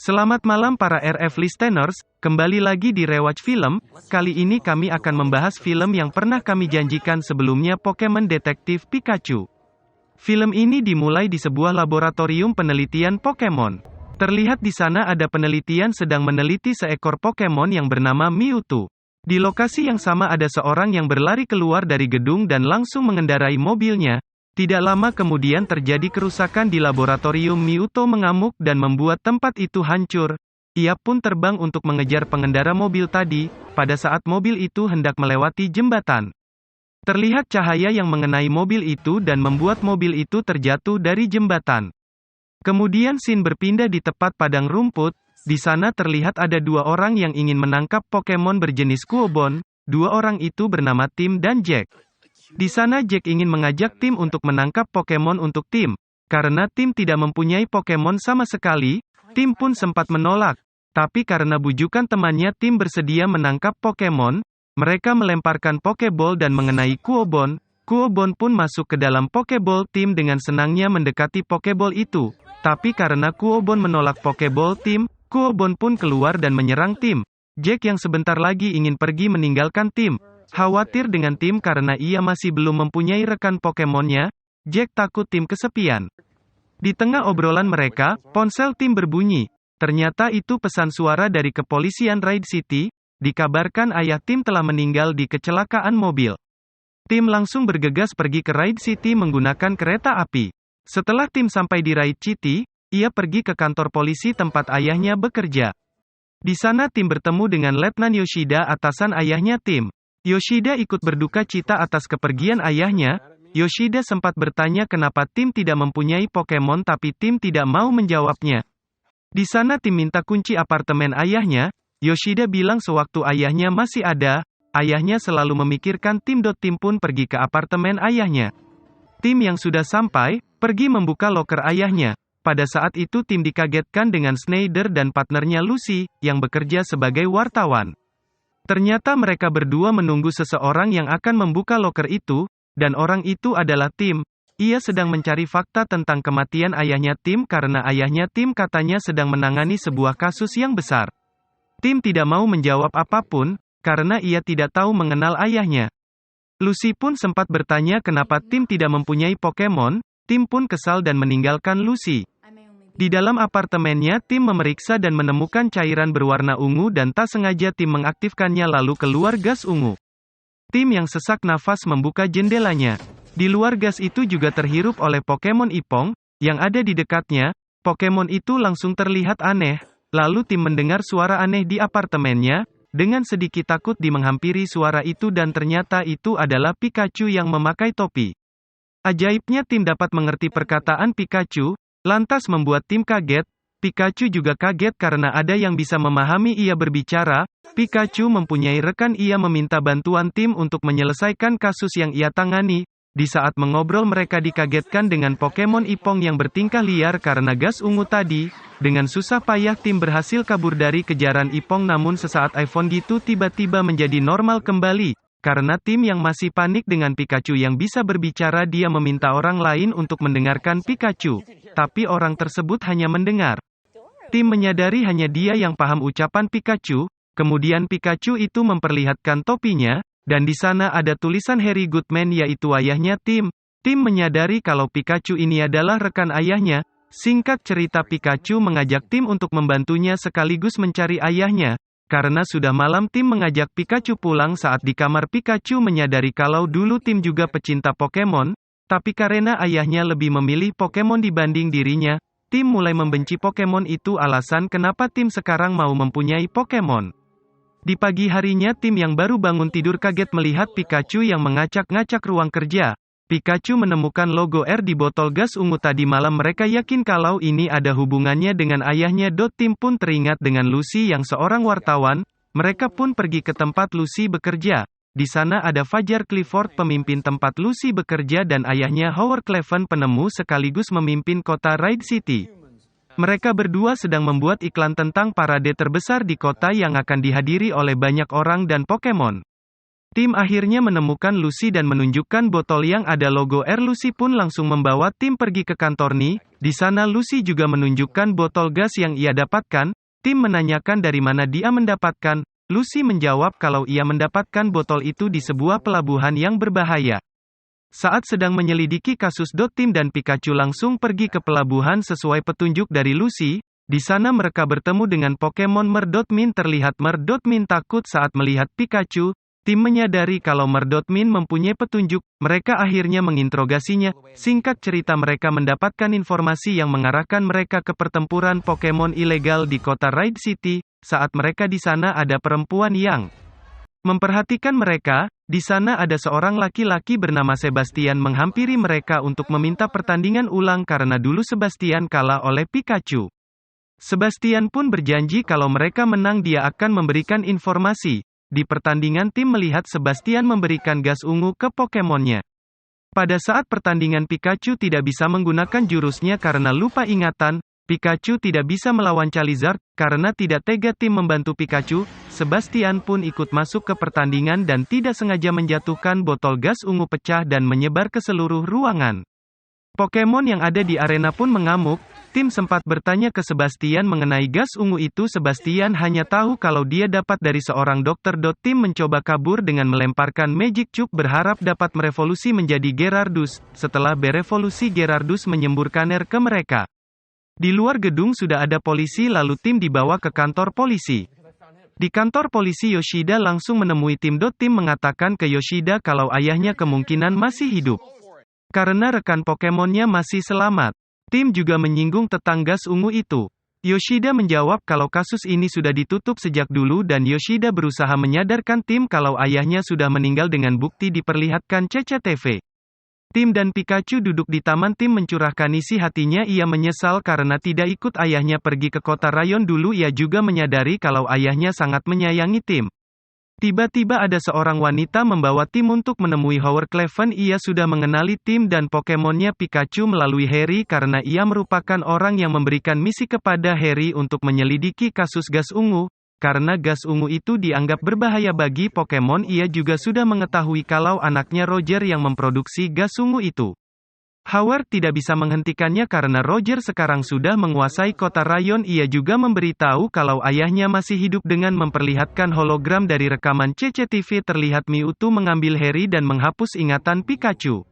Selamat malam para RF listeners, kembali lagi di Rewatch Film. Kali ini kami akan membahas film yang pernah kami janjikan sebelumnya, Pokemon Detektif Pikachu. Film ini dimulai di sebuah laboratorium penelitian Pokemon. Terlihat di sana ada penelitian sedang meneliti seekor Pokemon yang bernama Mewtwo. Di lokasi yang sama ada seorang yang berlari keluar dari gedung dan langsung mengendarai mobilnya. Tidak lama kemudian terjadi kerusakan di laboratorium. Mewtwo mengamuk dan membuat tempat itu hancur. Ia pun terbang untuk mengejar pengendara mobil tadi, pada saat mobil itu hendak melewati jembatan. Terlihat cahaya yang mengenai mobil itu dan membuat mobil itu terjatuh dari jembatan. Kemudian scene berpindah di tepat padang rumput. Di sana terlihat ada dua orang yang ingin menangkap Pokemon berjenis Kuobon. Dua orang itu bernama Tim dan Jack. Di sana Jack ingin mengajak Tim untuk menangkap Pokemon untuk Tim. Karena Tim tidak mempunyai Pokemon sama sekali, Tim pun sempat menolak. Tapi karena bujukan temannya, Tim bersedia menangkap Pokemon. Mereka melemparkan Pokeball dan mengenai Kuobon. Kuobon pun masuk ke dalam Pokeball. Tim dengan senangnya mendekati Pokeball itu. Tapi karena Kuobon menolak Pokeball Tim, Kuobon pun keluar dan menyerang Tim. Jack yang sebentar lagi ingin pergi meninggalkan Tim. Khawatir dengan Tim karena ia masih belum mempunyai rekan Pokemonnya, Jack takut Tim kesepian. Di tengah obrolan mereka, ponsel Tim berbunyi. Ternyata itu pesan suara dari kepolisian Raid City. Dikabarkan ayah Tim telah meninggal di kecelakaan mobil. Tim langsung bergegas pergi ke Raid City menggunakan kereta api. Setelah Tim sampai di Raid City, ia pergi ke kantor polisi tempat ayahnya bekerja. Di sana Tim bertemu dengan Letnan Yoshida, atasan ayahnya Tim. Yoshida ikut berduka cita atas kepergian ayahnya. Yoshida sempat bertanya kenapa Tim tidak mempunyai Pokemon, tapi Tim tidak mau menjawabnya. Di sana Tim minta kunci apartemen ayahnya. Yoshida bilang sewaktu ayahnya masih ada, ayahnya selalu memikirkan Tim. Tim pun pergi ke apartemen ayahnya. Tim yang sudah sampai, pergi membuka loker ayahnya. Pada saat itu Tim dikagetkan dengan Schneider dan partnernya Lucy, yang bekerja sebagai wartawan. Ternyata mereka berdua menunggu seseorang yang akan membuka loker itu, dan orang itu adalah Tim. Ia sedang mencari fakta tentang kematian ayahnya Tim karena ayahnya Tim katanya sedang menangani sebuah kasus yang besar. Tim tidak mau menjawab apapun, karena ia tidak tahu mengenal ayahnya. Lucy pun sempat bertanya kenapa Tim tidak mempunyai Pokemon. Tim pun kesal dan meninggalkan Lucy. Di dalam apartemennya, Tim memeriksa dan menemukan cairan berwarna ungu dan tak sengaja Tim mengaktifkannya lalu keluar gas ungu. Tim yang sesak nafas membuka jendelanya. Di luar gas itu juga terhirup oleh Pokemon Ipong, yang ada di dekatnya. Pokemon itu langsung terlihat aneh. Lalu Tim mendengar suara aneh di apartemennya. Dengan sedikit takut Tim menghampiri suara itu dan ternyata itu adalah Pikachu yang memakai topi. Ajaibnya Tim dapat mengerti perkataan Pikachu. Lantas membuat Tim kaget. Pikachu juga kaget karena ada yang bisa memahami ia berbicara. Pikachu mempunyai rekan. Ia meminta bantuan Tim untuk menyelesaikan kasus yang ia tangani. Di saat mengobrol mereka dikagetkan dengan Pokemon Ipong yang bertingkah liar karena gas ungu tadi. Dengan susah payah Tim berhasil kabur dari kejaran Ipong, namun sesaat iPhone gitu tiba-tiba menjadi normal kembali. Karena Tim yang masih panik dengan Pikachu yang bisa berbicara, dia meminta orang lain untuk mendengarkan Pikachu. Tapi orang tersebut hanya mendengar. Tim menyadari hanya dia yang paham ucapan Pikachu. Kemudian Pikachu itu memperlihatkan topinya, dan di sana ada tulisan Harry Goodman, yaitu ayahnya Tim. Tim menyadari kalau Pikachu ini adalah rekan ayahnya. Singkat cerita, Pikachu mengajak Tim untuk membantunya sekaligus mencari ayahnya. Karena sudah malam, Tim mengajak Pikachu pulang. Saat di kamar, Pikachu menyadari kalau dulu Tim juga pecinta Pokemon, tapi karena ayahnya lebih memilih Pokemon dibanding dirinya, Tim mulai membenci Pokemon. Itu alasan kenapa Tim sekarang mau mempunyai Pokemon. Di pagi harinya, Tim yang baru bangun tidur kaget melihat Pikachu yang mengacak-ngacak ruang kerja. Pikachu menemukan logo R di botol gas ungu tadi malam. Mereka yakin kalau ini ada hubungannya dengan ayahnya. Tim pun teringat dengan Lucy yang seorang wartawan. Mereka pun pergi ke tempat Lucy bekerja. Di sana ada Fajar Clifford, pemimpin tempat Lucy bekerja, dan ayahnya Howard Cleven, penemu sekaligus memimpin kota Raid City. Mereka berdua sedang membuat iklan tentang parade terbesar di kota yang akan dihadiri oleh banyak orang dan Pokemon. Tim akhirnya menemukan Lucy dan menunjukkan botol yang ada logo R. Lucy pun langsung membawa tim pergi ke kantor Ni. Di sana Lucy juga menunjukkan botol gas yang ia dapatkan. Tim menanyakan dari mana dia mendapatkan. Lucy menjawab kalau ia mendapatkan botol itu di sebuah pelabuhan yang berbahaya. Saat sedang menyelidiki kasus, Tim dan Pikachu langsung pergi ke pelabuhan sesuai petunjuk dari Lucy. Di sana mereka bertemu dengan Pokemon Merdotmin. Terlihat Merdotmin takut saat melihat Pikachu. Tim menyadari kalau Merdotmin mempunyai petunjuk. Mereka akhirnya menginterogasinya. Singkat cerita, mereka mendapatkan informasi yang mengarahkan mereka ke pertempuran Pokemon ilegal di kota Raid City. Saat mereka di sana ada perempuan yang memperhatikan mereka. Di sana ada seorang laki-laki bernama Sebastian menghampiri mereka untuk meminta pertandingan ulang karena dulu Sebastian kalah oleh Pikachu. Sebastian pun berjanji kalau mereka menang dia akan memberikan informasi. Di pertandingan, tim melihat Sebastian memberikan gas ungu ke Pokemonnya. Pada saat pertandingan, Pikachu tidak bisa menggunakan jurusnya karena lupa ingatan. Pikachu tidak bisa melawan Charizard, karena tidak tega tim membantu Pikachu. Sebastian pun ikut masuk ke pertandingan dan tidak sengaja menjatuhkan botol gas ungu pecah dan menyebar ke seluruh ruangan. Pokemon yang ada di arena pun mengamuk. Tim sempat bertanya ke Sebastian mengenai gas ungu itu. Sebastian hanya tahu kalau dia dapat dari seorang dokter. Tim mencoba kabur dengan melemparkan Magic Cube berharap dapat merevolusi menjadi Gyarados. Setelah berevolusi, Gyarados menyemburkan air ke mereka. Di luar gedung sudah ada polisi, lalu tim dibawa ke kantor polisi. Di kantor polisi, Yoshida langsung menemui tim. Tim mengatakan ke Yoshida kalau ayahnya kemungkinan masih hidup karena rekan Pokemonnya masih selamat. Tim juga menyinggung tentang gas ungu itu. Yoshida menjawab kalau kasus ini sudah ditutup sejak dulu dan Yoshida berusaha menyadarkan tim kalau ayahnya sudah meninggal dengan bukti diperlihatkan CCTV. Tim dan Pikachu duduk di taman. Tim mencurahkan isi hatinya. Ia menyesal karena tidak ikut ayahnya pergi ke kota rayon dulu. Ia juga menyadari kalau ayahnya sangat menyayangi tim. Tiba-tiba ada seorang wanita membawa tim untuk menemui Howard Cleven. Ia sudah mengenali tim dan Pokemonnya Pikachu melalui Harry karena ia merupakan orang yang memberikan misi kepada Harry untuk menyelidiki kasus gas ungu. Karena gas ungu itu dianggap berbahaya bagi Pokemon, ia juga sudah mengetahui kalau anaknya Roger yang memproduksi gas ungu itu. Howard tidak bisa menghentikannya karena Roger sekarang sudah menguasai kota rayon. Ia juga memberitahu kalau ayahnya masih hidup dengan memperlihatkan hologram dari rekaman CCTV. Terlihat Mewtwo mengambil Harry dan menghapus ingatan Pikachu.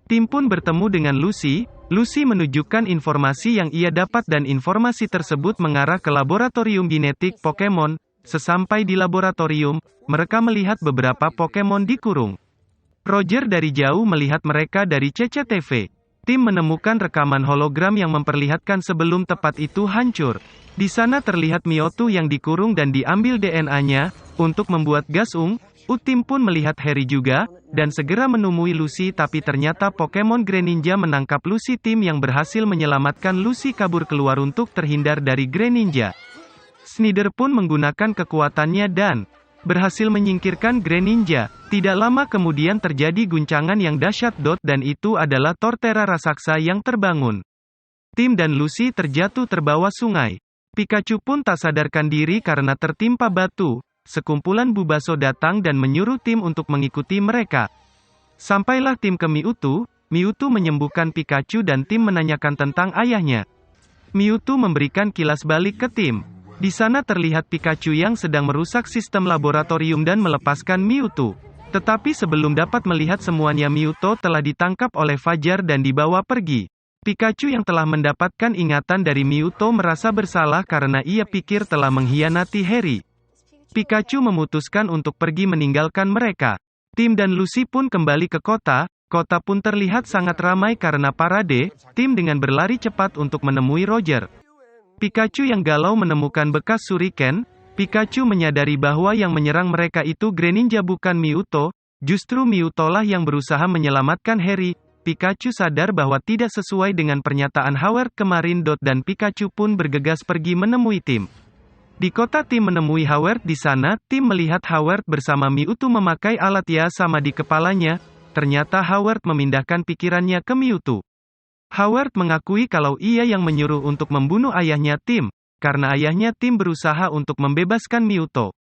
Tim pun bertemu dengan Lucy. Lucy menunjukkan informasi yang ia dapat dan informasi tersebut mengarah ke laboratorium genetik Pokemon. Sesampai di laboratorium, mereka melihat beberapa Pokemon dikurung. Roger dari jauh melihat mereka dari CCTV. Tim menemukan rekaman hologram yang memperlihatkan sebelum tempat itu hancur. Di sana terlihat Mewtwo yang dikurung dan diambil DNA-nya untuk membuat gas ungu. Tim pun melihat Harry juga dan segera menemui Lucy, tapi ternyata Pokemon Greninja menangkap Lucy. Tim yang berhasil menyelamatkan Lucy kabur keluar untuk terhindar dari Greninja. Snyder pun menggunakan kekuatannya dan berhasil menyingkirkan Greninja. Tidak lama kemudian terjadi guncangan yang dahsyat. Dan itu adalah Torterra raksasa yang terbangun. Tim dan Lucy terjatuh terbawa sungai. Pikachu pun tak sadarkan diri karena tertimpa batu. Sekumpulan Bulbasaur datang dan menyuruh tim untuk mengikuti mereka. Sampailah tim ke Mewtwo. Mewtwo menyembuhkan Pikachu dan tim menanyakan tentang ayahnya. Mewtwo memberikan kilas balik ke tim. Di sana terlihat Pikachu yang sedang merusak sistem laboratorium dan melepaskan Mewtwo. Tetapi sebelum dapat melihat semuanya, Mewtwo telah ditangkap oleh Fajar dan dibawa pergi. Pikachu yang telah mendapatkan ingatan dari Mewtwo merasa bersalah karena ia pikir telah mengkhianati Harry. Pikachu memutuskan untuk pergi meninggalkan mereka. Tim dan Lucy pun kembali ke kota. Kota pun terlihat sangat ramai karena parade. Tim dengan berlari cepat untuk menemui Roger. Pikachu yang galau menemukan bekas shuriken. Pikachu menyadari bahwa yang menyerang mereka itu Greninja bukan Mewtwo. Justru Mewtwo lah yang berusaha menyelamatkan Harry. Pikachu sadar bahwa tidak sesuai dengan pernyataan Howard kemarin. Dan Pikachu pun bergegas pergi menemui tim. Di kota, tim menemui Howard. Di sana, tim melihat Howard bersama Mewtwo memakai alat ya sama di kepalanya. Ternyata Howard memindahkan pikirannya ke Mewtwo. Howard mengakui kalau ia yang menyuruh untuk membunuh ayahnya tim. Karena ayahnya tim berusaha untuk membebaskan Mewtwo.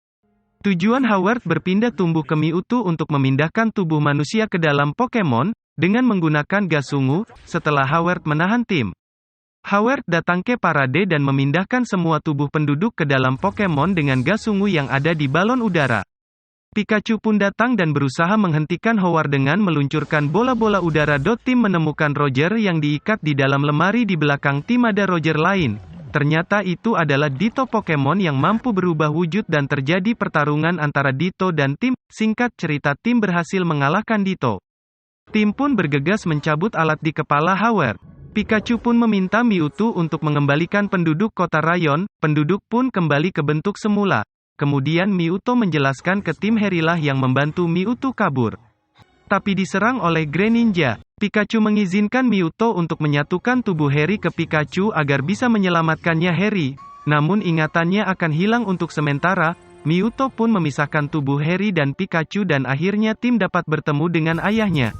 Tujuan Howard berpindah tumbuh ke Mewtwo untuk memindahkan tubuh manusia ke dalam Pokemon, dengan menggunakan gas ungu, setelah Howard menahan tim. Howard datang ke parade dan memindahkan semua tubuh penduduk ke dalam Pokemon dengan gas ungu yang ada di balon udara. Pikachu pun datang dan berusaha menghentikan Howard dengan meluncurkan bola-bola udara. Tim menemukan Roger yang diikat di dalam lemari di belakang tim. Ada Roger lain. Ternyata itu adalah Ditto Pokemon yang mampu berubah wujud dan terjadi pertarungan antara Ditto dan tim. Singkat cerita, tim berhasil mengalahkan Ditto. Tim pun bergegas mencabut alat di kepala Howard. Pikachu pun meminta Mewtwo untuk mengembalikan penduduk kota Rayon. Penduduk pun kembali ke bentuk semula. Kemudian Mewtwo menjelaskan ke tim Harrylah yang membantu Mewtwo kabur. Tapi diserang oleh Greninja. Pikachu mengizinkan Mewtwo untuk menyatukan tubuh Harry ke Pikachu agar bisa menyelamatkannya Harry. Namun ingatannya akan hilang untuk sementara. Mewtwo pun memisahkan tubuh Harry dan Pikachu dan akhirnya tim dapat bertemu dengan ayahnya.